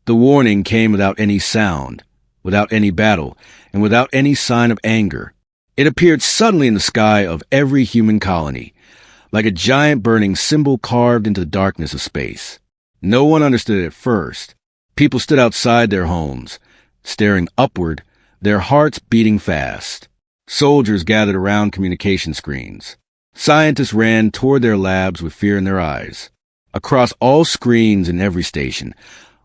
The warning came without any sound, without any battle, and without any sign of anger. It appeared suddenly in the sky of every human colony, like a giant burning symbol carved into the darkness of space. No one understood it at first. People stood outside their homes, staring upward, their hearts beating fast. Soldiers gathered around communication screens. Scientists ran toward their labs with fear in their eyes. Across all screens in every station,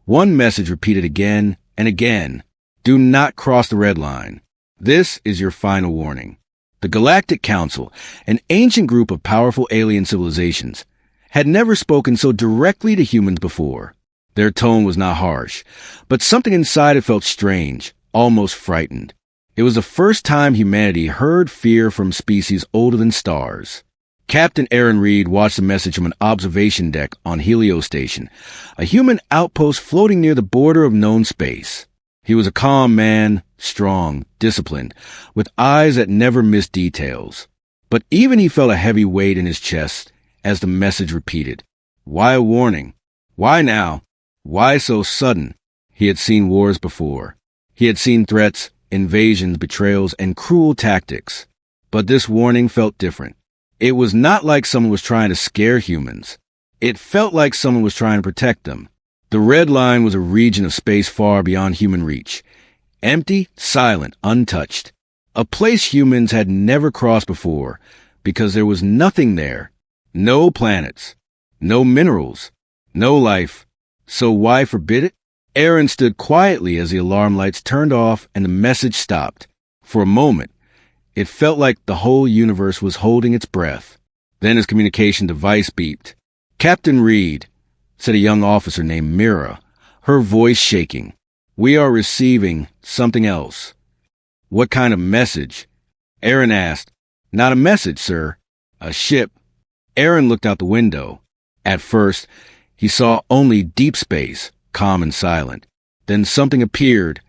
one message repeated again and again: do not cross the red line. This is your final warning. The Galactic Council, an ancient group of powerful alien civilizations, had never spoken so directly to humans before. Their tone was not harsh, but something inside it felt strange, almost frightened. It was the first time humanity heard fear from species older than stars. Captain Aaron Reed watched the message from an observation deck on Helio Station, a human outpost floating near the border of known space. He was a calm man, strong, disciplined, with eyes that never missed details. But even he felt a heavy weight in his chest as the message repeated. Why a warning? Why now? Why so sudden? He had seen wars before. He had seen threats, invasions, betrayals, and cruel tactics. But this warning felt different. It was not like someone was trying to scare humans. It felt like someone was trying to protect them. The red line was a region of space far beyond human reach. Empty, silent, untouched. A place humans had never crossed before, because there was nothing there. No planets. No minerals. No life. So why forbid it? Aaron stood quietly as the alarm lights turned off and the message stopped. For a moment, it felt like the whole universe was holding its breath. Then his communication device beeped. Captain Reed, said a young officer named Mira, her voice shaking. We are receiving something else. What kind of message? Aaron asked. Not a message, sir. A ship. Aaron looked out the window. At first, he saw only deep space, calm and silent. Then something appeared,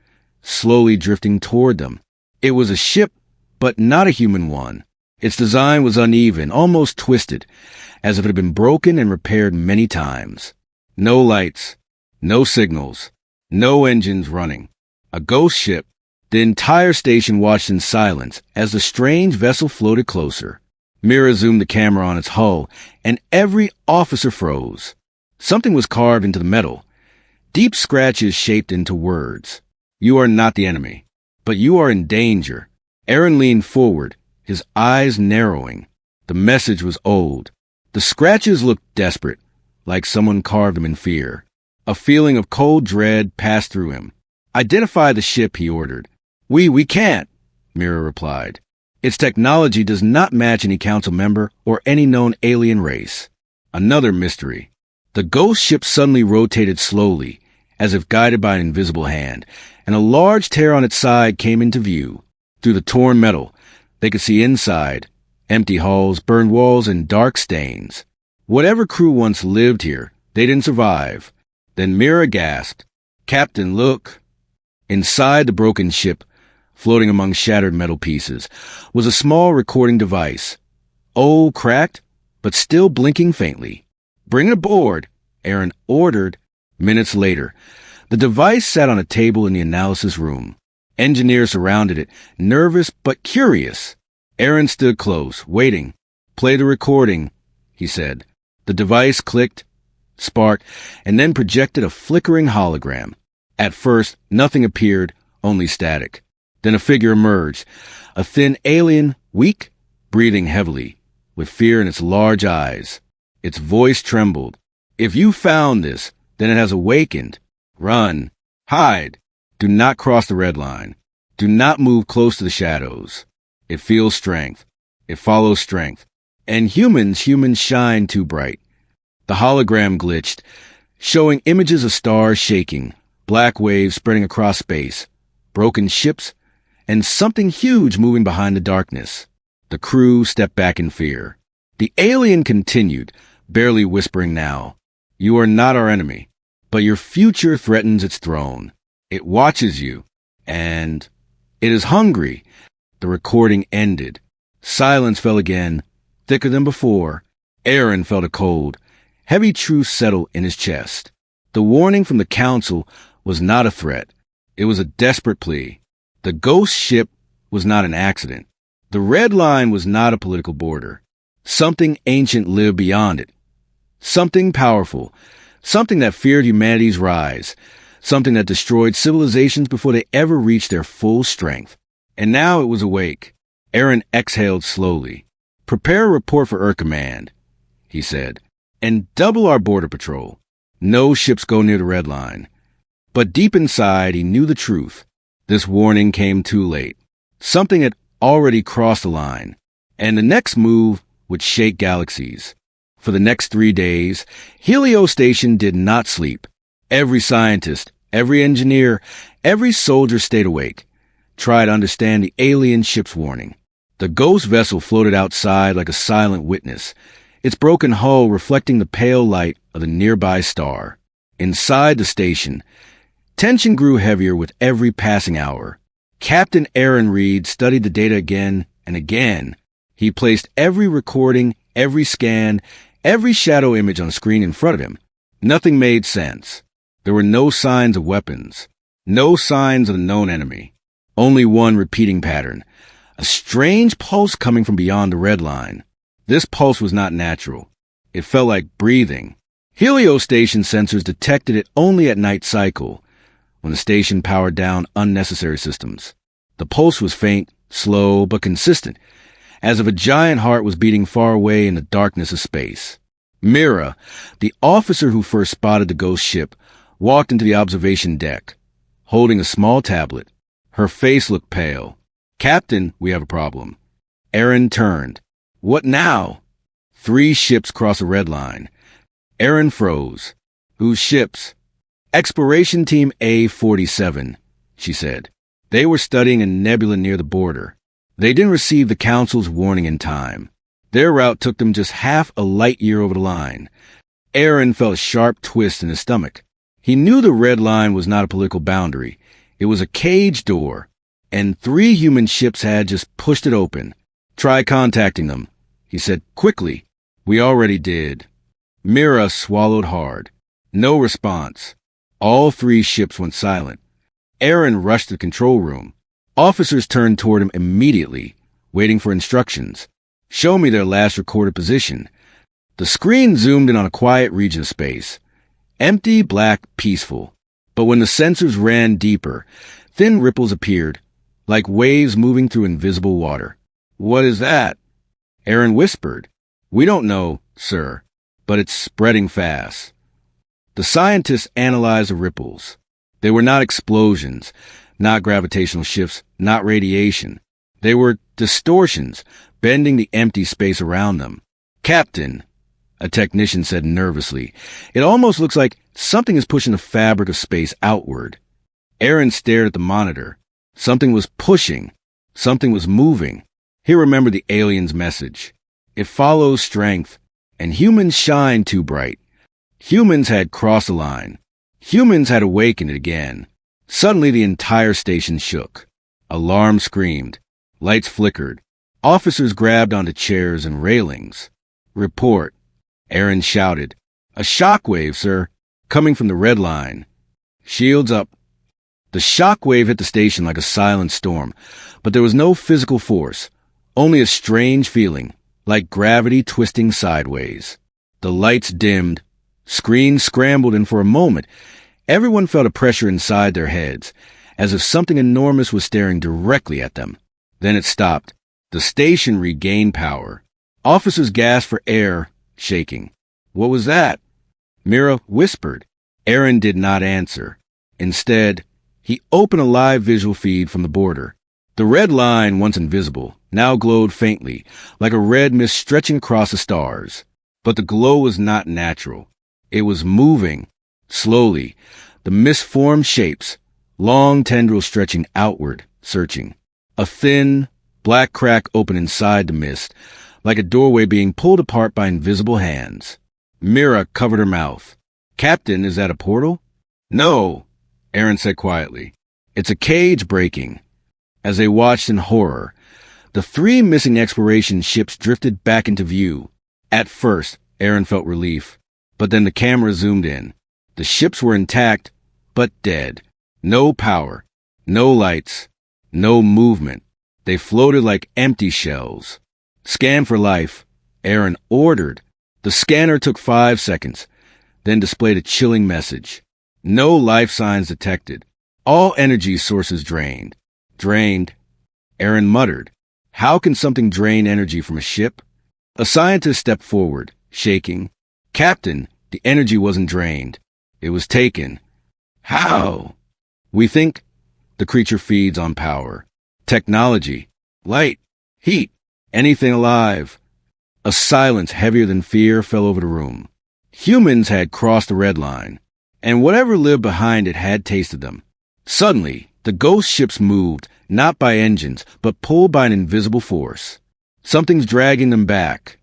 slowly drifting toward them. It was a ship, but not a human one. Its design was uneven, almost twisted, as if it had been broken and repaired many times. No lights, no signals, no engines running. A ghost ship. The entire station watched in silence as the strange vessel floated closer. Mira zoomed the camera on its hull, and every officer froze. Something was carved into the metal. Deep scratches shaped into words. You are not the enemy, but you are in danger. Aaron leaned forward, his eyes narrowing. The message was old. The scratches looked desperate, like someone carved them in fear. A feeling of cold dread passed through him. Identify the ship, he ordered. We can't, Mira replied. Its technology does not match any council member or any known alien race. Another mystery. The ghost ship suddenly rotated slowly, as if guided by an invisible hand, and a large tear on its side came into view. Through the torn metal, they could see inside, empty halls, burned walls, and dark stains. Whatever crew once lived here, they didn't survive. Then Mira gasped. Captain, look. Inside the broken ship, floating among shattered metal pieces, was a small recording device. Old, cracked, but still blinking faintly. Bring it aboard, Aaron ordered. Minutes later, the device sat on a table in the analysis room. Engineers surrounded it, nervous but curious. Aaron stood close, waiting. Play the recording, he said. The device clicked, sparked, and then projected a flickering hologram. At first, nothing appeared, only static. Then a figure emerged, a thin alien, weak, breathing heavily, with fear in its large eyes. Its voice trembled. If you found this, then it has awakened. Run. Hide. Do not cross the red line. Do not move close to the shadows. It feels strength. It follows strength. And humans shine too bright. The hologram glitched, showing images of stars shaking, black waves spreading across space, broken ships, and something huge moving behind the darkness. The crew stepped back in fear. The alien continued, barely whispering now. You are not our enemy, but your future threatens its throne. It watches you, and it is hungry. The recording ended. Silence fell again, thicker than before. Aaron felt a cold, heavy truth settle in his chest. The warning from the council was not a threat. It was a desperate plea. The ghost ship was not an accident. The red line was not a political border. Something ancient lived beyond it. Something powerful. Something that feared humanity's rise. Something that destroyed civilizations before they ever reached their full strength. And now it was awake. Aaron exhaled slowly. "Prepare a report for Earth Command," he said, "and double our border patrol. No ships go near the red line." But deep inside, he knew the truth. This warning came too late. Something had already crossed the line, and the next move would shake galaxies. For the next 3 days, Helio Station did not sleep. Every scientist, every engineer, every soldier stayed awake, tried to understand the alien ship's warning. The ghost vessel floated outside like a silent witness, its broken hull reflecting the pale light of the nearby star. Inside the station, tension grew heavier with every passing hour. Captain Aaron Reed studied the data again and again. He placed every recording, every scan, every shadow image on the screen in front of him. Nothing made sense. There were no signs of weapons, no signs of the known enemy. Only one repeating pattern, a strange pulse coming from beyond the red line. This pulse was not natural. It felt like breathing. Helio Station sensors detected it only at night cycle, when the station powered down unnecessary systems. The pulse was faint, slow, but consistent, as if a giant heart was beating far away in the darkness of space. Mira, the officer who first spotted the ghost ship, walked into the observation deck, holding a small tablet. Her face looked pale. "Captain, we have a problem." Aaron turned. "What now?" 3 ships cross a red line. Aaron froze. "Whose ships?" "Exploration Team A-47, she said. "They were studying a nebula near the border. They didn't receive the Council's warning in time. Their route took them just half a light year over the line." Aaron felt a sharp twist in his stomach. He knew the red line was not a political boundary. It was a cage door, and 3 human ships had just pushed it open. "Try contacting them," he said quickly. "We already did." Mira swallowed hard. No response. All 3 ships went silent. Aaron rushed to the control room. Officers turned toward him immediately, waiting for instructions. "Show me their last recorded position." The screen zoomed in on a quiet region of space. Empty, black, peaceful. But when the sensors ran deeper, thin ripples appeared, like waves moving through invisible water. "What is that?" Aaron whispered. "We don't know, sir, but it's spreading fast." The scientists analyzed the ripples. They were not explosions, not gravitational shifts, not radiation. They were distortions, bending the empty space around them. "Captain," a technician said nervously, "it almost looks like something is pushing the fabric of space outward." Aaron stared at the monitor. Something was pushing. Something was moving. He remembered the alien's message. It follows strength, and humans shine too bright. Humans had crossed the line. Humans had awakened it again. Suddenly the entire station shook. Alarms screamed. Lights flickered. Officers grabbed onto chairs and railings. "Report," Aaron shouted. "A shockwave, sir, coming from the red line." "Shields up." The shockwave hit the station like a silent storm, but there was no physical force, only a strange feeling, like gravity twisting sideways. The lights dimmed. Screens scrambled, and for a moment, everyone felt a pressure inside their heads, as if something enormous was staring directly at them. Then it stopped. The station regained power. Officers gasped for air, shaking. "What was that?" Mira whispered. Aaron did not answer. Instead, he opened a live visual feed from the border. The red line, once invisible, now glowed faintly, like a red mist stretching across the stars. But the glow was not natural. It was moving. Slowly, the mist formed shapes, long tendrils stretching outward, searching. A thin, black crack opened inside the mist, like a doorway being pulled apart by invisible hands. Mira covered her mouth. "Captain, is that a portal?" "No," Aaron said quietly. "It's a cage breaking." As they watched in horror, the 3 missing exploration ships drifted back into view. At first, Aaron felt relief, but then the camera zoomed in. The ships were intact, but dead. No power, no lights, no movement. They floated like empty shells. Scan for life, Aaron ordered. The scanner took 5 seconds, then displayed a chilling message. No life signs detected. All energy sources drained. Drained. Aaron muttered. How can something drain energy from a ship? A scientist stepped forward, shaking. Captain, the energy wasn't drained. It was taken. How? We think the creature feeds on power, technology, light, heat, anything alive. A silence heavier than fear fell over the room. Humans had crossed the red line, and whatever lived behind it had tasted them. Suddenly, the ghost ships moved, not by engines, but pulled by an invisible force. Something's dragging them back.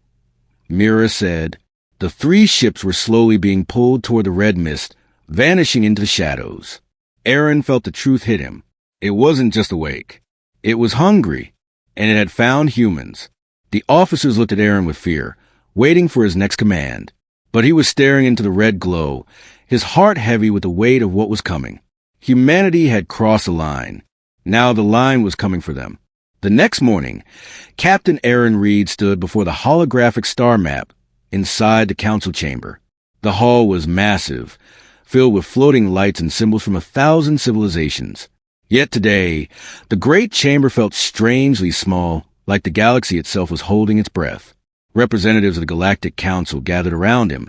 Mira said. The 3 ships were slowly being pulled toward the red mist, vanishing into the shadows. Aaron felt the truth hit him. It wasn't just awake. It was hungry, and it had found humans. The officers looked at Aaron with fear, waiting for his next command. But he was staring into the red glow, his heart heavy with the weight of what was coming. Humanity had crossed a line. Now the line was coming for them. The next morning, Captain Aaron Reed stood before the holographic star map inside the council chamber. The hall was massive, filled with floating lights and symbols from 1,000 civilizations. Yet today, the great chamber felt strangely small, like the galaxy itself was holding its breath. Representatives of the Galactic Council gathered around him.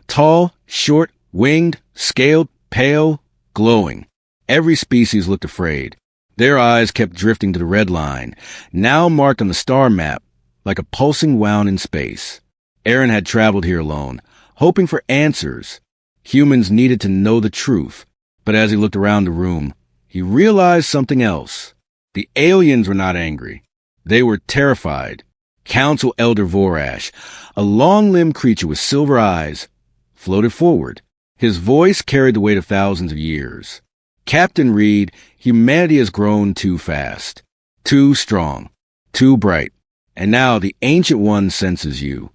Tall, short, winged, scaled, pale, glowing. Every species looked afraid. Their eyes kept drifting to the red line, now marked on the star map, like a pulsing wound in space. Aaron had traveled here alone, hoping for answers. Humans needed to know the truth, but as he looked around the room, he realized something else. The aliens were not angry. They were terrified. Council Elder Vorash, a long-limbed creature with silver eyes, floated forward. His voice carried the weight of thousands of years. Captain Reed, humanity has grown too fast, too strong, too bright, and now the Ancient One senses you.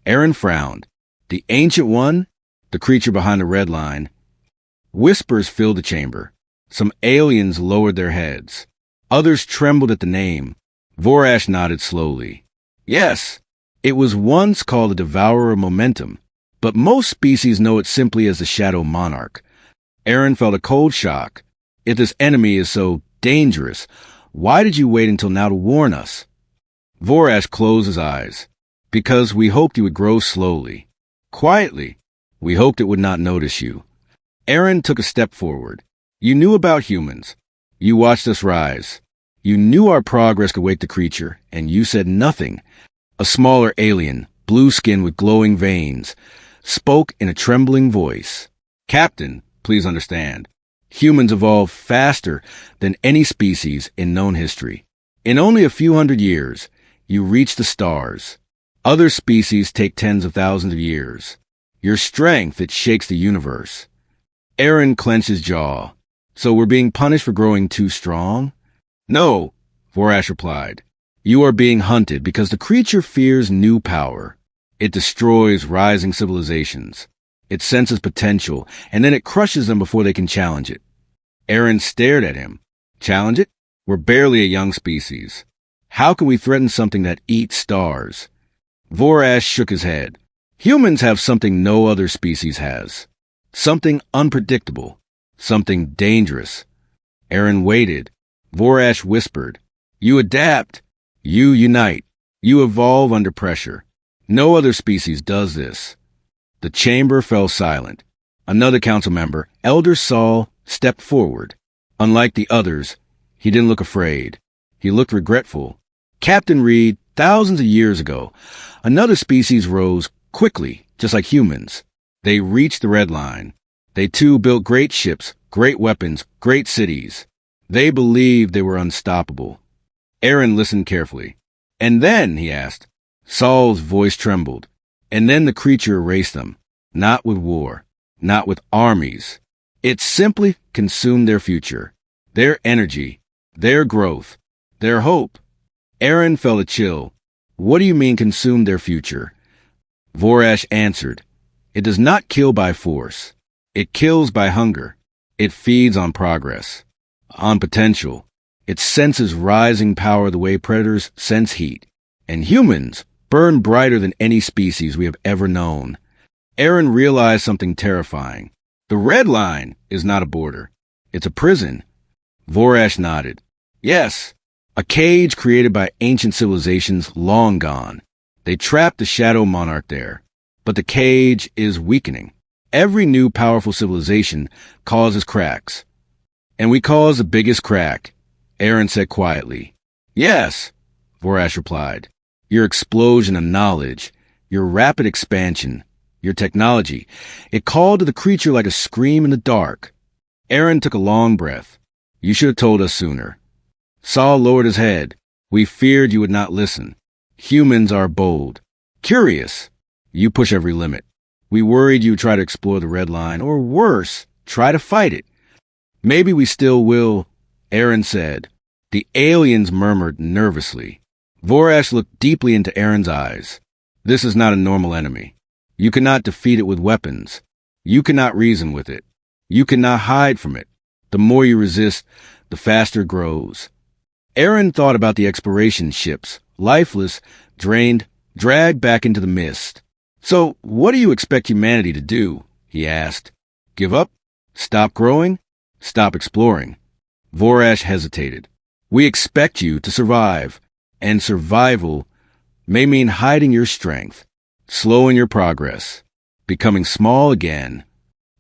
Aaron frowned. The Ancient One? The creature behind the red line. Whispers filled the chamber. Some aliens lowered their heads. Others trembled at the name. Vorash nodded slowly. Yes, it was once called the Devourer of Momentum, but most species know it simply as the Shadow Monarch. Aaron felt a cold shock. If this enemy is so dangerous, why did you wait until now to warn us? Vorash closed his eyes. Because we hoped you would grow slowly. Quietly. We hoped it would not notice you. Aaron took a step forward. You knew about humans. You watched us rise. You knew our progress could wake the creature, and you said nothing. A smaller alien, blue skin with glowing veins, spoke in a trembling voice. Captain, please understand. Humans evolved faster than any species in known history. In only a few hundred years, you reached the stars. Other species take tens of thousands of years. Your strength, it shakes the universe. Aaron clenched his jaw. So we're being punished for growing too strong? No, Vorash replied. You are being hunted because the creature fears new power. It destroys rising civilizations. It senses potential, and then it crushes them before they can challenge it. Aaron stared at him. Challenge it? We're barely a young species. How can we threaten something that eats stars? Vorash shook his head. Humans have something no other species has. Something unpredictable. Something dangerous. Aaron waited. Vorash whispered. You adapt. You unite. You evolve under pressure. No other species does this. The chamber fell silent. Another council member, Elder Saul, stepped forward. Unlike the others, he didn't look afraid. He looked regretful. Captain Reed, thousands of years ago, another species rose quickly, just like humans. They reached the red line. They too built great ships, great weapons, great cities. They believed they were unstoppable. Aaron listened carefully. And then, he asked. Saul's voice trembled. And then the creature erased them. Not with war. Not with armies. It simply consumed their future. Their energy. Their growth. Their hope. Aaron felt a chill. What do you mean consumed their future? Vorash answered. It does not kill by force. It kills by hunger. It feeds on progress, on potential. It senses rising power the way predators sense heat. And humans burn brighter than any species we have ever known. Aaron realized something terrifying. The red line is not a border. It's a prison. Vorash nodded. Yes, a cage created by ancient civilizations long gone. They trapped the Shadow Monarch there. But the cage is weakening. Every new powerful civilization causes cracks. And we cause the biggest crack, Aaron said quietly. Yes, Vorash replied. Your explosion of knowledge, your rapid expansion, your technology. It called to the creature like a scream in the dark. Aaron took a long breath. You should have told us sooner. Saul lowered his head. We feared you would not listen. Humans are bold, curious. You push every limit. We worried you would try to explore the red line, or worse, try to fight it. Maybe we still will, Aaron said. The aliens murmured nervously. Vorash looked deeply into Aaron's eyes. This is not a normal enemy. You cannot defeat it with weapons. You cannot reason with it. You cannot hide from it. The more you resist, the faster it grows. Aaron thought about the exploration ships, lifeless, drained, dragged back into the mist. So, what do you expect humanity to do? He asked. Give up? Stop growing? Stop exploring? Vorash hesitated. We expect you to survive. And survival may mean hiding your strength, slowing your progress, becoming small again.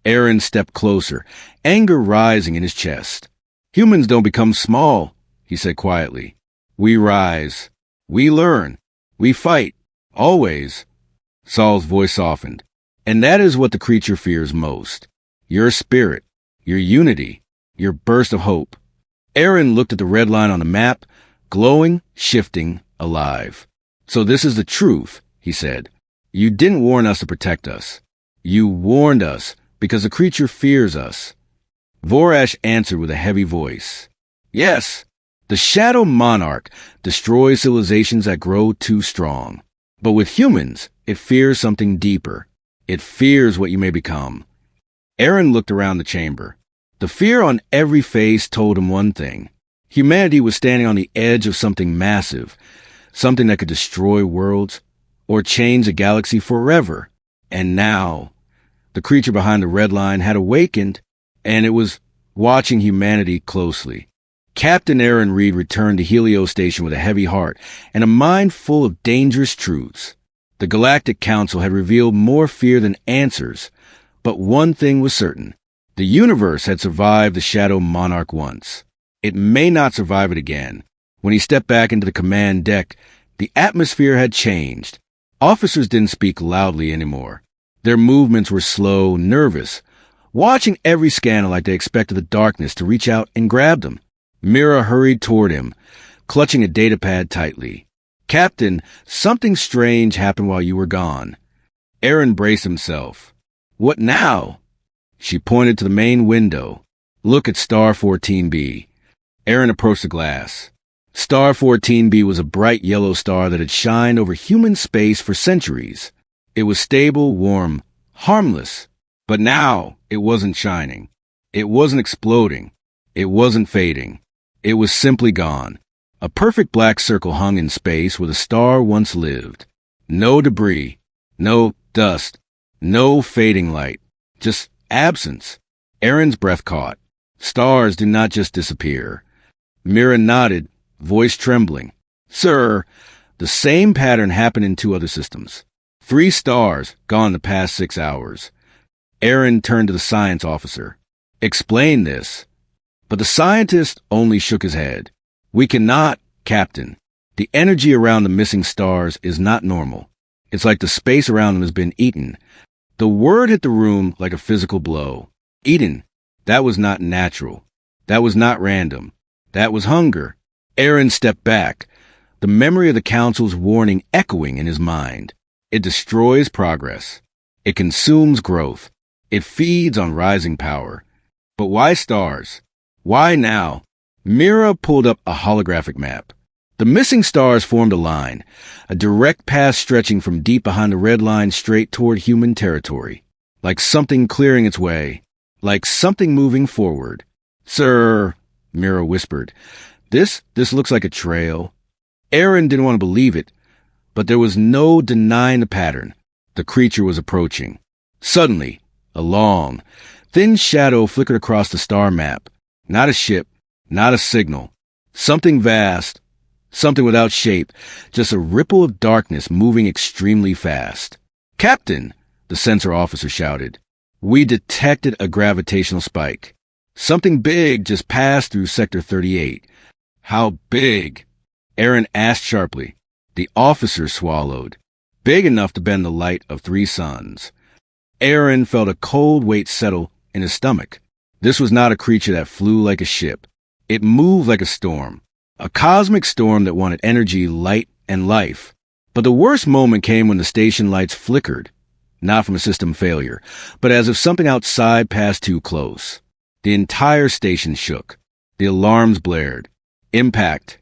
Aaron stepped closer, anger rising in his chest. Humans don't become small, he said quietly. We rise. We learn. We fight. Always. Saul's voice softened. And that is what the creature fears most. Your spirit, your unity, your burst of hope. Aaron looked at the red line on the map, glowing, shifting, alive. So this is the truth, he said. You didn't warn us to protect us. You warned us because the creature fears us. Vorash answered with a heavy voice. Yes, the Shadow Monarch destroys civilizations that grow too strong. But with humans, it fears something deeper. It fears what you may become. Aaron looked around the chamber. The fear on every face told him one thing. Humanity was standing on the edge of something massive, something that could destroy worlds or change the galaxy forever. And now, the creature behind the red line had awakened, and it was watching humanity closely. Captain Aaron Reed returned to Helio Station with a heavy heart and a mind full of dangerous truths. The Galactic Council had revealed more fear than answers, but one thing was certain. The universe had survived the Shadow Monarch once. It may not survive it again. When he stepped back into the command deck, the atmosphere had changed. Officers didn't speak loudly anymore. Their movements were slow, nervous, watching every scanner like they expected the darkness to reach out and grab them. Mira hurried toward him, clutching a datapad tightly. Captain, something strange happened while you were gone. Aaron braced himself. What now? She pointed to the main window. Look at Star 14b. Aaron approached the glass. Star 14b was a bright yellow star that had shined over human space for centuries. It was stable, warm, harmless. But now it wasn't shining. It wasn't exploding. It wasn't fading. It was simply gone. A perfect black circle hung in space where the star once lived. No debris, no dust, no fading light, just absence. Aaron's breath caught. Stars do not just disappear. Mira nodded, voice trembling. Sir, the same pattern happened in 2 other systems. 3 stars gone in the past 6 hours. Aaron turned to the science officer. Explain this. But the scientist only shook his head. We cannot, Captain. The energy around the missing stars is not normal. It's like the space around them has been eaten. The word hit the room like a physical blow. Eaten. That was not natural. That was not random. That was hunger. Aaron stepped back, the memory of the Council's warning echoing in his mind. It destroys progress. It consumes growth. It feeds on rising power. But why stars? Why now? Mira pulled up a holographic map. The missing stars formed a line, a direct path stretching from deep behind the red line straight toward human territory. Like something clearing its way, like something moving forward. Sir, Mira whispered, this looks like a trail. Aaron didn't want to believe it, but there was no denying the pattern. The creature was approaching. Suddenly, a long, thin shadow flickered across the star map. Not a ship, not a signal. Something vast, something without shape, just a ripple of darkness moving extremely fast. "Captain!" the sensor officer shouted. "We detected a gravitational spike. Something big just passed through Sector 38. "How big?" Aaron asked sharply. The officer swallowed. "Big enough to bend the light of 3 suns." Aaron felt a cold weight settle in his stomach. This was not a creature that flew like a ship. It moved like a storm. A cosmic storm that wanted energy, light, and life. But the worst moment came when the station lights flickered. Not from a system failure, but as if something outside passed too close. The entire station shook. The alarms blared. "Impact!"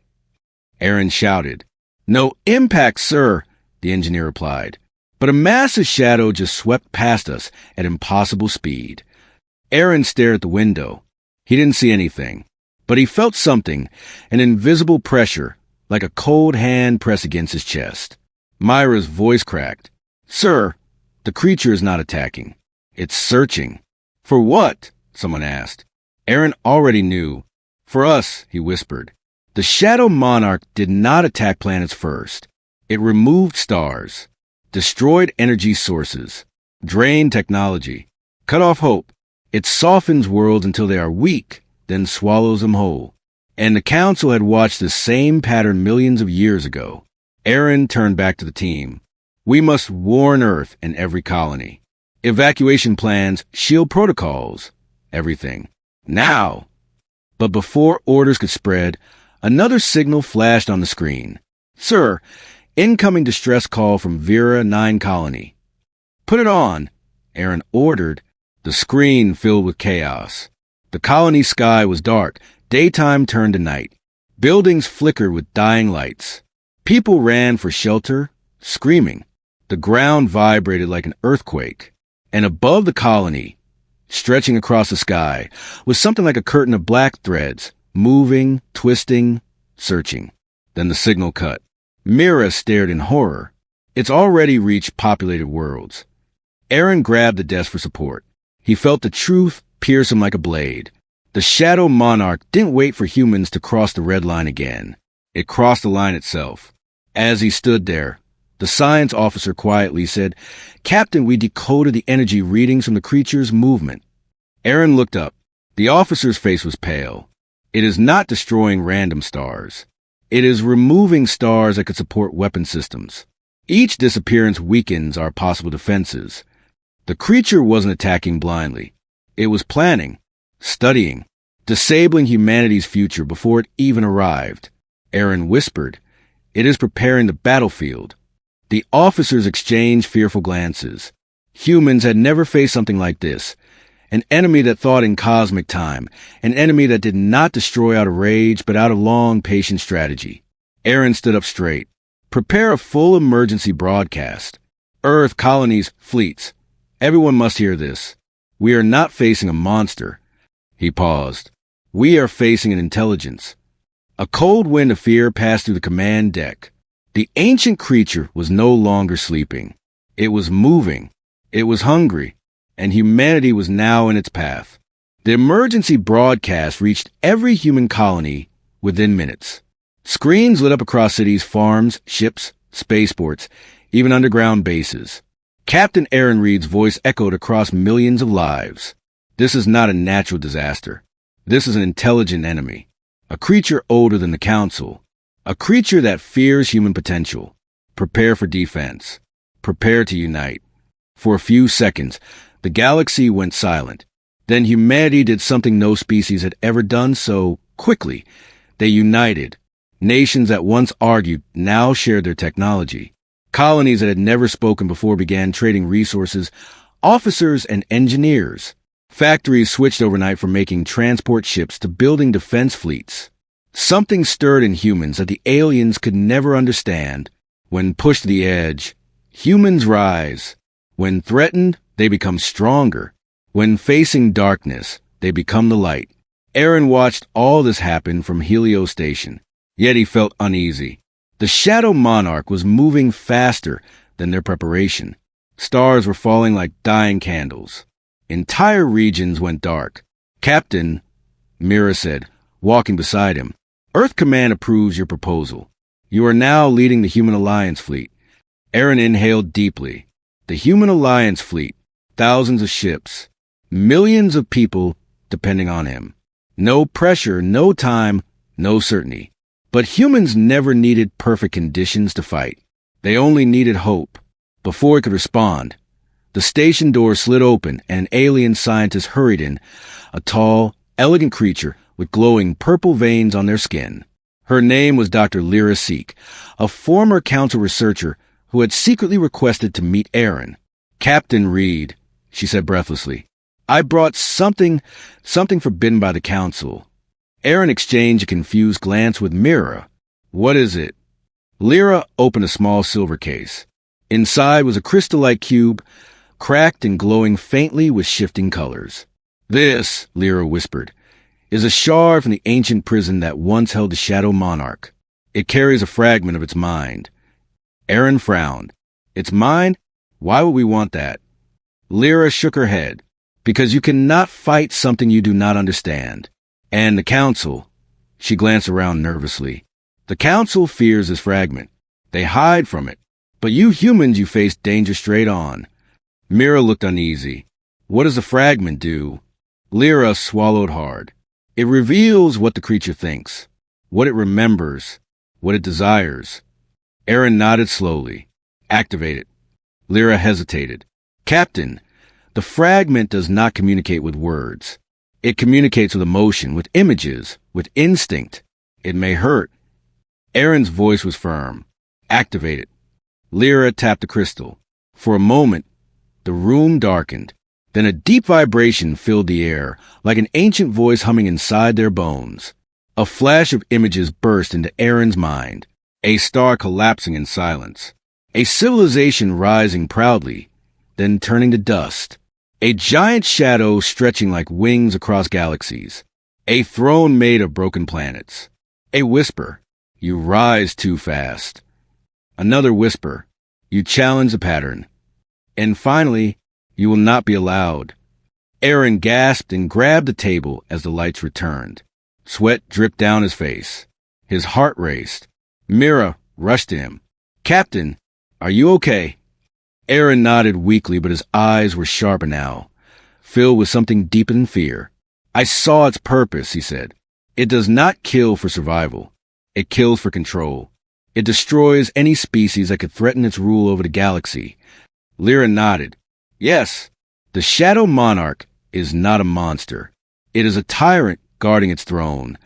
Aaron shouted. "No impact, sir," the engineer replied. But a massive shadow just swept past us at impossible speed. Aaron stared at the window. He didn't see anything, but he felt something, an invisible pressure, like a cold hand pressed against his chest. Myra's voice cracked. "Sir, the creature is not attacking. It's searching." "For what?" someone asked. Aaron already knew. "For us," he whispered. The Shadow Monarch did not attack planets first. It removed stars, destroyed energy sources, drained technology, cut off hope. It softens worlds until they are weak, then swallows them whole. And the Council had watched the same pattern millions of years ago. Aaron turned back to the team. "We must warn Earth and every colony. Evacuation plans, shield protocols, everything. Now!" But before orders could spread, another signal flashed on the screen. "Sir, incoming distress call from Vera 9 Colony." "Put it on," Aaron ordered. The screen filled with chaos. The colony sky was dark. Daytime turned to night. Buildings flickered with dying lights. People ran for shelter, screaming. The ground vibrated like an earthquake. And above the colony, stretching across the sky, was something like a curtain of black threads, moving, twisting, searching. Then the signal cut. Mira stared in horror. It's already reached populated worlds. Aaron grabbed the desk for support. He felt the truth pierce him like a blade. The Shadow Monarch didn't wait for humans to cross the red line again. It crossed the line itself. As he stood there, the science officer quietly said, "Captain, we decoded the energy readings from the creature's movement." Aaron looked up. The officer's face was pale. "It is not destroying random stars. It is removing stars that could support weapon systems. Each disappearance weakens our possible defenses." The creature wasn't attacking blindly. It was planning, studying, disabling humanity's future before it even arrived. Aaron whispered, "It is preparing the battlefield." The officers exchanged fearful glances. Humans had never faced something like this. An enemy that thought in cosmic time. An enemy that did not destroy out of rage, but out of long, patient strategy. Aaron stood up straight. "Prepare a full emergency broadcast. Earth, colonies, fleets. Everyone must hear this. We are not facing a monster." He paused. "We are facing an intelligence." A cold wind of fear passed through the command deck. The ancient creature was no longer sleeping. It was moving. It was hungry. And humanity was now in its path. The emergency broadcast reached every human colony within minutes. Screens lit up across cities, farms, ships, spaceports, even underground bases. Captain Aaron Reed's voice echoed across millions of lives. "This is not a natural disaster. This is an intelligent enemy. A creature older than the Council. A creature that fears human potential. Prepare for defense. Prepare to unite." For a few seconds, the galaxy went silent. Then humanity did something no species had ever done so quickly. They united. Nations that once argued now shared their technology. Colonies that had never spoken before began trading resources, officers and engineers. Factories switched overnight from making transport ships to building defense fleets. Something stirred in humans that the aliens could never understand. When pushed to the edge, humans rise. When threatened, they become stronger. When facing darkness, they become the light. Aaron watched all this happen from Helio Station, yet he felt uneasy. The Shadow Monarch was moving faster than their preparation. Stars were falling like dying candles. Entire regions went dark. "Captain," Mira said, walking beside him, "Earth Command approves your proposal. You are now leading the Human Alliance fleet." Aaron inhaled deeply. The Human Alliance fleet, thousands of ships, millions of people depending on him. No pressure, no time, no certainty. But humans never needed perfect conditions to fight. They only needed hope. Before he could respond, the station door slid open and an alien scientist hurried in, a tall, elegant creature with glowing purple veins on their skin. Her name was Dr. Lyra Seek, a former council researcher who had secretly requested to meet Aaron. "Captain Reed," she said breathlessly, "I brought something forbidden by the council." Aaron exchanged a confused glance with Mira. "What is it?" Lyra opened a small silver case. Inside was a crystal-like cube, cracked and glowing faintly with shifting colors. "This," Lyra whispered, "is a shard from the ancient prison that once held the Shadow Monarch. It carries a fragment of its mind." Aaron frowned. "Its mind? Why would we want that?" Lyra shook her head. "Because you cannot fight something you do not understand. And the Council," she glanced around nervously, "the Council fears this fragment. They hide from it. But you humans, you face danger straight on." Mira looked uneasy. "What does the fragment do?" Lyra swallowed hard. "It reveals what the creature thinks, what it remembers, what it desires." Aaron nodded slowly. "Activate it." Lyra hesitated. "Captain, the fragment does not communicate with words. It communicates with emotion, with images, with instinct. It may hurt." Aaron's voice was firm. "Activate it." Lyra tapped the crystal. For a moment, the room darkened. Then a deep vibration filled the air, like an ancient voice humming inside their bones. A flash of images burst into Aaron's mind. A star collapsing in silence. A civilization rising proudly, then turning to dust. A giant shadow stretching like wings across galaxies. A throne made of broken planets. A whisper, "You rise too fast." Another whisper, "You challenge the pattern." And finally, "You will not be allowed." Aaron gasped and grabbed the table as the lights returned. Sweat dripped down his face. His heart raced. Mira rushed to him. "Captain, are you okay?" Aaron nodded weakly, but his eyes were sharper now, filled with something deeper than fear. "I saw its purpose," he said. "It does not kill for survival. It kills for control. It destroys any species that could threaten its rule over the galaxy." Lyra nodded. "Yes, the Shadow Monarch is not a monster. It is a tyrant guarding its throne."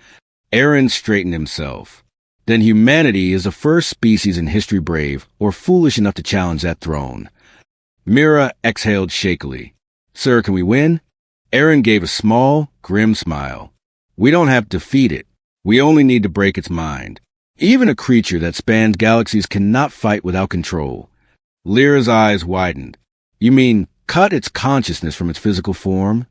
Aaron straightened himself. "Then humanity is the first species in history brave or foolish enough to challenge that throne." Mira exhaled shakily. "Sir, can we win?" Aaron gave a small, grim smile. "We don't have to defeat it. We only need to break its mind. Even a creature that spans galaxies cannot fight without control." Lyra's eyes widened. "You mean cut its consciousness from its physical form?"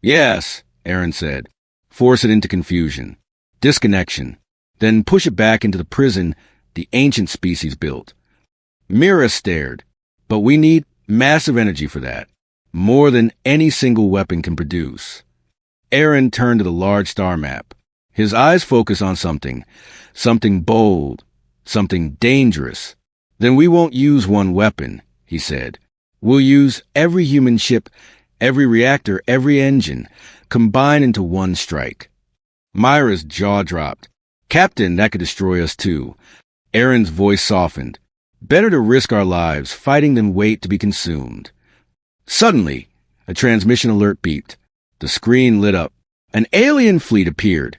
"Yes," Aaron said. "Force it into confusion. Disconnection. Then push it back into the prison the ancient species built." Mira stared. "But we need massive energy for that. More than any single weapon can produce." Aaron turned to the large star map. His eyes focused on something bold, something dangerous. "Then we won't use one weapon," he said. "We'll use every human ship, every reactor, every engine, combined into one strike." Myra's jaw dropped. "Captain, that could destroy us too." Aaron's voice softened. "Better to risk our lives fighting than wait to be consumed." Suddenly, a transmission alert beeped. The screen lit up. An alien fleet appeared.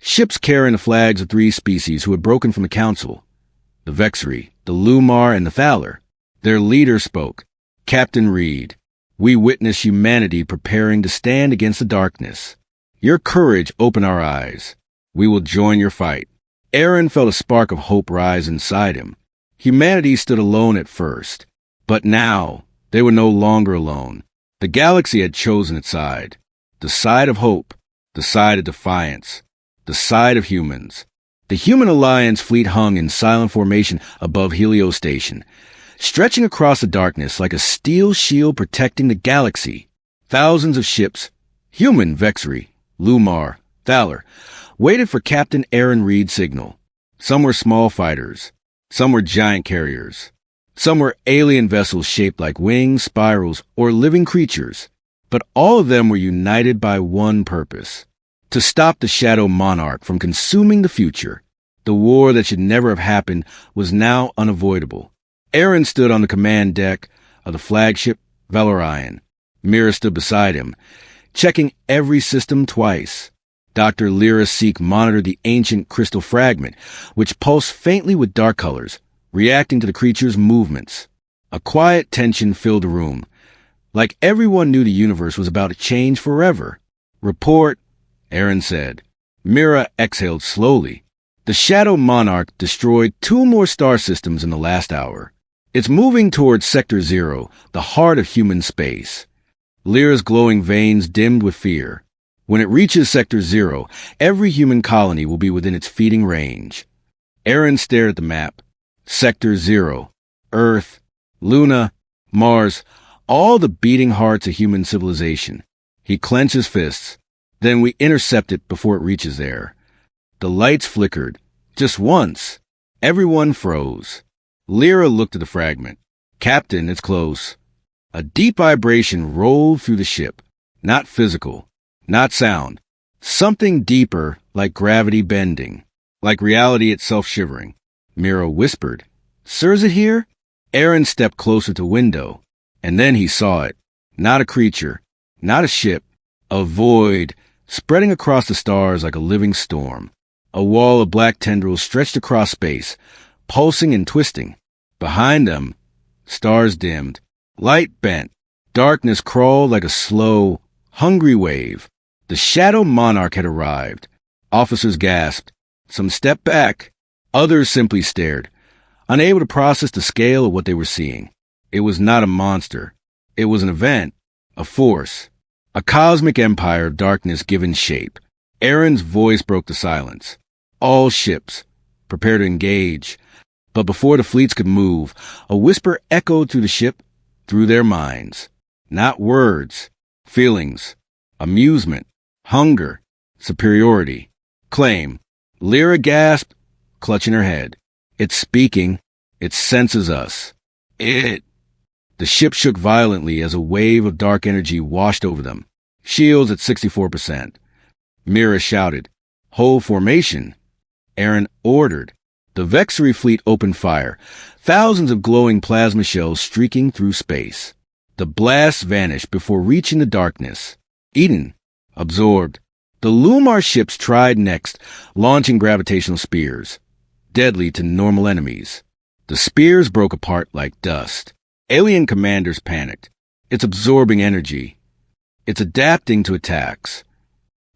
Ships carrying the flags of 3 species who had broken from the council. The Vexri, the Lumar, and the Thaler. Their leader spoke. "Captain Reed, we witness humanity preparing to stand against the darkness. Your courage opened our eyes. We will join your fight." Aaron felt a spark of hope rise inside him. Humanity stood alone at first, but now they were no longer alone. The galaxy had chosen its side. The side of hope, the side of defiance, the side of humans. The Human Alliance fleet hung in silent formation above Helios Station, stretching across the darkness like a steel shield protecting the galaxy. Thousands of ships, human Vexry, Lumar, Thaler, waited for Captain Aaron Reed's signal. Some were small fighters. Some were giant carriers. Some were alien vessels shaped like wings, spirals, or living creatures. But all of them were united by one purpose: to stop the Shadow Monarch from consuming the future. The war that should never have happened was now unavoidable. Aaron stood on the command deck of the flagship Valorian. Mira stood beside him, checking every system twice. Dr. Lyra Seek monitored the ancient crystal fragment, which pulsed faintly with dark colors, reacting to the creature's movements. A quiet tension filled the room, like everyone knew the universe was about to change forever. "Report," Aaron said. Mira exhaled slowly. The Shadow Monarch destroyed 2 more star systems in the last hour. It's moving towards Sector 0, the heart of human space. Lyra's glowing veins dimmed with fear. When it reaches Sector 0, every human colony will be within its feeding range. Aaron stared at the map. Sector 0, Earth, Luna, Mars, all the beating hearts of human civilization. He clenched his fists. Then we intercept it before it reaches there. The lights flickered. Just once. Everyone froze. Lyra looked at the fragment. "Captain, it's close." A deep vibration rolled through the ship. Not physical. Not sound. Something deeper, like gravity bending. Like reality itself shivering. Mira whispered, "Sir, is it here?" Aaron stepped closer to the window. And then he saw it. Not a creature. Not a ship. A void, spreading across the stars like a living storm. A wall of black tendrils stretched across space, pulsing and twisting. Behind them, stars dimmed. Light bent. Darkness crawled like a slow, hungry wave. The Shadow Monarch had arrived. Officers gasped. Some stepped back. Others simply stared, unable to process the scale of what they were seeing. It was not a monster. It was an event, a force, a cosmic empire of darkness given shape. Aaron's voice broke the silence. All ships, prepare to engage. But before the fleets could move, a whisper echoed through the ship, through their minds. Not words, feelings, amusement, hunger, superiority, claim. Lyra gasped, clutching her head. "It's speaking. It senses us. It..." The ship shook violently as a wave of dark energy washed over them. Shields at 64%. Mira shouted, "Hold formation." Aaron ordered. The Vexry fleet opened fire, thousands of glowing plasma shells streaking through space. The blasts vanished before reaching the darkness. Eden, absorbed. The Lumar ships tried next, launching gravitational spears, deadly to normal enemies. The spears broke apart like dust. Alien commanders panicked. It's absorbing energy. It's adapting to attacks.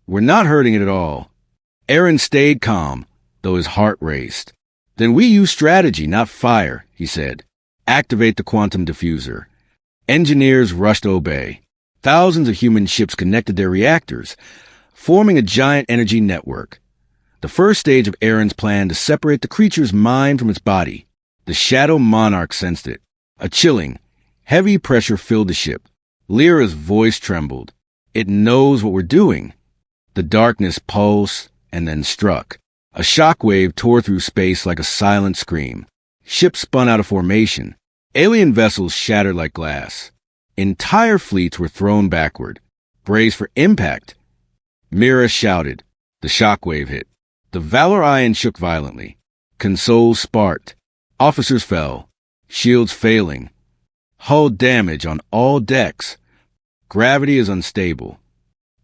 We're not hurting it at all. Aaron stayed calm, though his heart raced. "Then we use strategy, not fire," he said. "Activate the quantum diffuser." Engineers rushed to obey. Thousands of human ships connected their reactors, forming a giant energy network. The first stage of Aaron's plan to separate the creature's mind from its body. The Shadow Monarch sensed it. A chilling, heavy pressure filled the ship. Lyra's voice trembled. "It knows what we're doing." The darkness pulsed and then struck. A shockwave tore through space like a silent scream. Ships spun out of formation. Alien vessels shattered like glass. Entire fleets were thrown backward, braced for impact. Mira shouted. The shockwave hit. The Valorian shook violently. Consoles sparked. Officers fell. Shields failing. Hull damage on all decks. Gravity is unstable.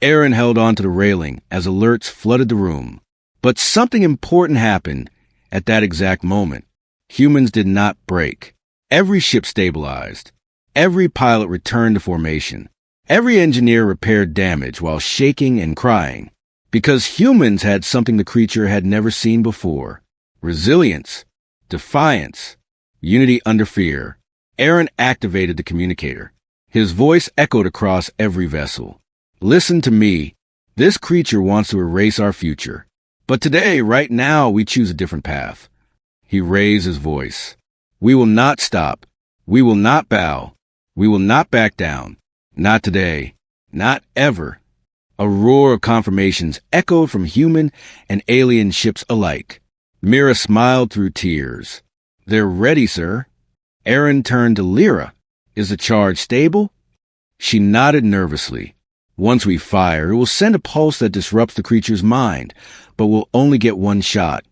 Aaron held on to the railing as alerts flooded the room. But something important happened at that exact moment. Humans did not break. Every ship stabilized. Every pilot returned to formation. Every engineer repaired damage while shaking and crying. Because humans had something the creature had never seen before. Resilience. Defiance. Unity under fear. Aaron activated the communicator. His voice echoed across every vessel. Listen to me. This creature wants to erase our future. But today, right now, we choose a different path. He raised his voice. We will not stop. We will not bow. We will not back down. Not today. Not ever. A roar of confirmations echoed from human and alien ships alike. Mira smiled through tears. They're ready, sir. Aaron turned to Lyra. Is the charge stable? She nodded nervously. Once we fire, it will send a pulse that disrupts the creature's mind, but we'll only get one shot.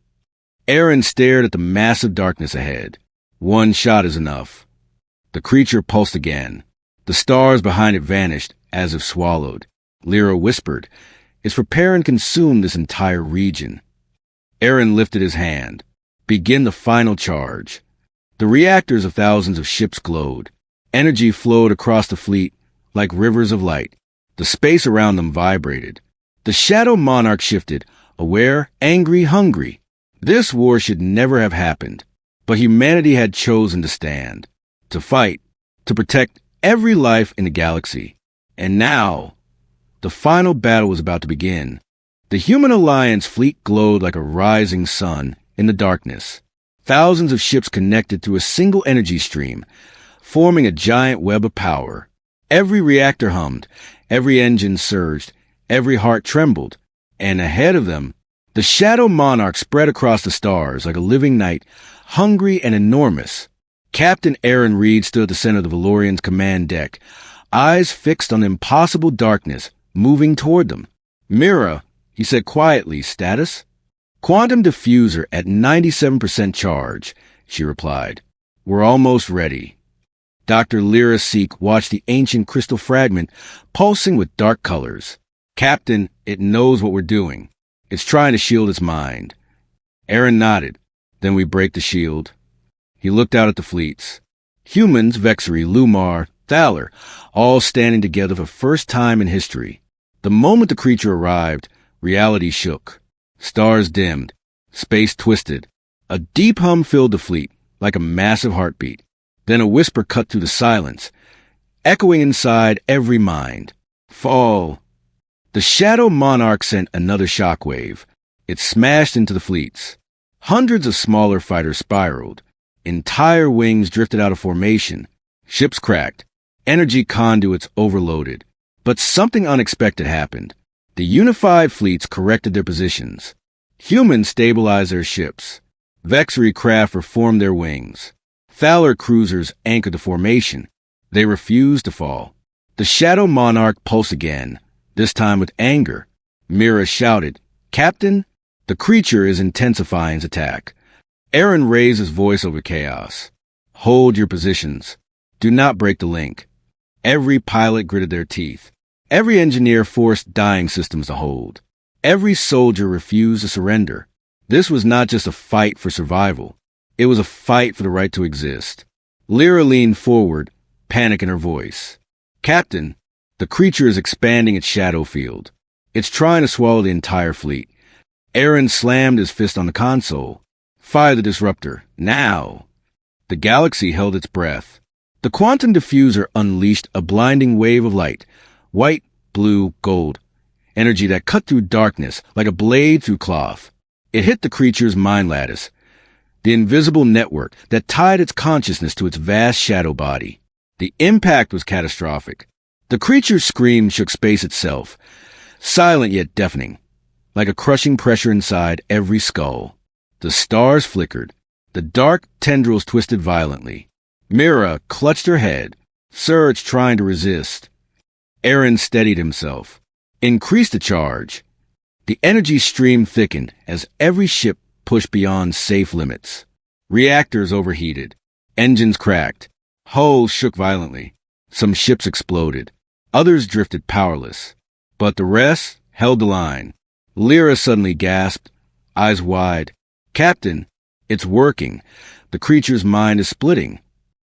Aaron stared at the massive darkness ahead. One shot is enough. The creature pulsed again. The stars behind it vanished, as if swallowed. Lyra whispered, It's prepare and consume this entire region. Aaron lifted his hand. Begin the final charge. The reactors of thousands of ships glowed. Energy flowed across the fleet like rivers of light. The space around them vibrated. The Shadow Monarch shifted, aware, angry, hungry. This war should never have happened, but humanity had chosen to stand, to fight, to protect every life in the galaxy. And now, the final battle was about to begin. The Human Alliance fleet glowed like a rising sun in the darkness. Thousands of ships connected through a single energy stream, forming a giant web of power. Every reactor hummed, every engine surged, every heart trembled, and ahead of them, the Shadow Monarch spread across the stars like a living night, hungry and enormous. Captain Aaron Reed stood at the center of the Valorian's command deck, eyes fixed on impossible darkness, moving toward them. Mira, he said quietly, status? Quantum diffuser at 97% charge, she replied. We're almost ready. Dr. Lyra Seek watched the ancient crystal fragment pulsing with dark colors. Captain, it knows what we're doing. It's trying to shield its mind. Aaron nodded. Then we break the shield. He looked out at the fleets. Humans, Vexery, Lumar, Thaler, all standing together for the first time in history. The moment the creature arrived, reality shook. Stars dimmed. Space twisted. A deep hum filled the fleet, like a massive heartbeat. Then a whisper cut through the silence, echoing inside every mind. Fall. The Shadow Monarch sent another shockwave. It smashed into the fleets. Hundreds of smaller fighters spiraled. Entire wings drifted out of formation. Ships cracked. Energy conduits overloaded. But something unexpected happened. The unified fleets corrected their positions. Humans stabilized their ships. Vexery craft reformed their wings. Thaler cruisers anchored the formation. They refused to fall. The Shadow Monarch pulsed again, this time with anger. Mira shouted, Captain, the creature is intensifying its attack. Aaron raised his voice over chaos. Hold your positions. Do not break the link. Every pilot gritted their teeth. Every engineer forced dying systems to hold. Every soldier refused to surrender. This was not just a fight for survival. It was a fight for the right to exist. Lyra leaned forward, panic in her voice. Captain, the creature is expanding its shadow field. It's trying to swallow the entire fleet. Aaron slammed his fist on the console. Fire the disruptor, now! The galaxy held its breath. The quantum diffuser unleashed a blinding wave of light, white, blue, gold, energy that cut through darkness like a blade through cloth. It hit the creature's mind lattice, the invisible network that tied its consciousness to its vast shadow body. The impact was catastrophic. The creature's scream shook space itself, silent yet deafening, like a crushing pressure inside every skull. The stars flickered. The dark tendrils twisted violently. Mira clutched her head, Surge trying to resist. Aaron steadied himself, increased the charge. The energy stream thickened as every ship pushed beyond safe limits. Reactors overheated. Engines cracked. Hulls shook violently. Some ships exploded. Others drifted powerless. But the rest held the line. Lyra suddenly gasped, eyes wide. Captain, it's working. The creature's mind is splitting.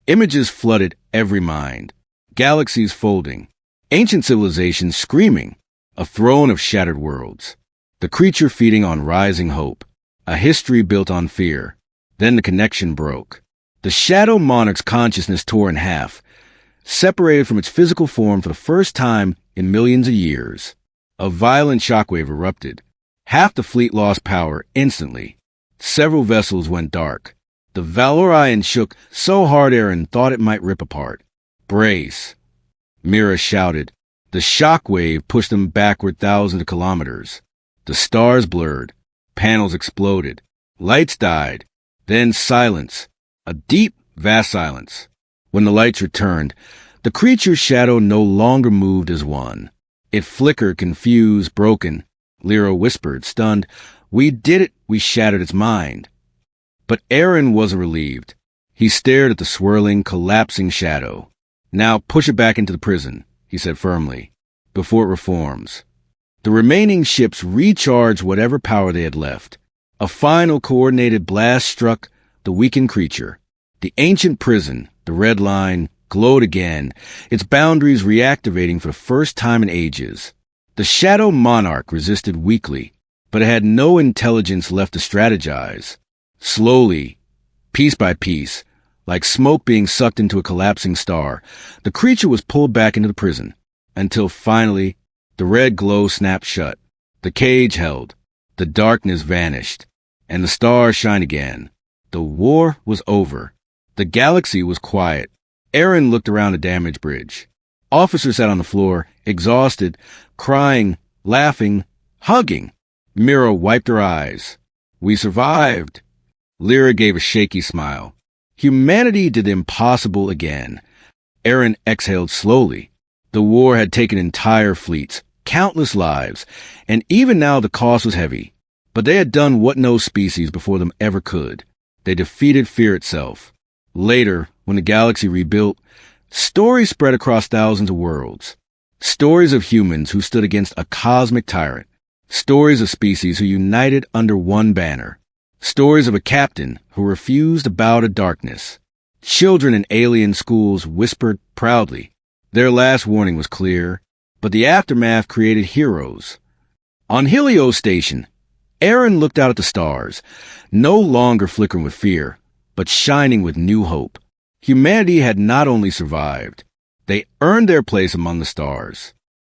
Images flooded every mind. Galaxies folding. Ancient civilizations screaming. A throne of shattered worlds. The creature feeding on rising hope. A history built on fear. Then the connection broke. The Shadow Monarch's consciousness tore in half. separated from its physical form for the first time in millions of years. A violent shockwave erupted. Half the fleet lost power instantly. Several vessels went dark. The Valorian shook so hard Aaron thought it might rip apart. "Brace!" Mira shouted. The shockwave pushed them backward thousands of kilometers. The stars blurred. Panels exploded. Lights died. Then silence. A deep, vast silence. When the lights returned, the creature's shadow no longer moved as one. It flickered, confused, broken. Lyra whispered, stunned, "We did it!" We shattered its mind. But Aaron wasn't relieved. He stared at the swirling, collapsing shadow. "Now push it back into the prison," he said firmly, "before it reforms." The remaining ships recharged whatever power they had left. A final coordinated blast struck the weakened creature. The ancient prison, the red line, glowed again, its boundaries reactivating for the first time in ages. The Shadow Monarch resisted weakly, but it had no intelligence left to strategize. Slowly, piece by piece, like smoke being sucked into a collapsing star, the creature was pulled back into the prison, until finally, the red glow snapped shut. The cage held, the darkness vanished, and the stars shined again. The war was over. The galaxy was quiet. Aaron looked around the damaged bridge. Officers sat on the floor, exhausted, crying, laughing, hugging. Mira wiped her eyes. "We survived." Lyra gave a shaky smile. Humanity did the impossible again. Aaron exhaled slowly. The war had taken entire fleets, countless lives, and even now the cost was heavy. But they had done what no species before them ever could. They defeated fear itself. Later, when the galaxy rebuilt, stories spread across thousands of worlds. Stories of humans who stood against a cosmic tyrant. Stories of species who united under one banner. Stories of a captain who refused to bow to darkness. Children in alien schools whispered proudly. Their last warning was clear, but the aftermath created heroes. On Helios Station, Aaron looked out at the stars, no longer flickering with fear, but shining with new hope. Humanity had not only survived, they earned their place among the stars.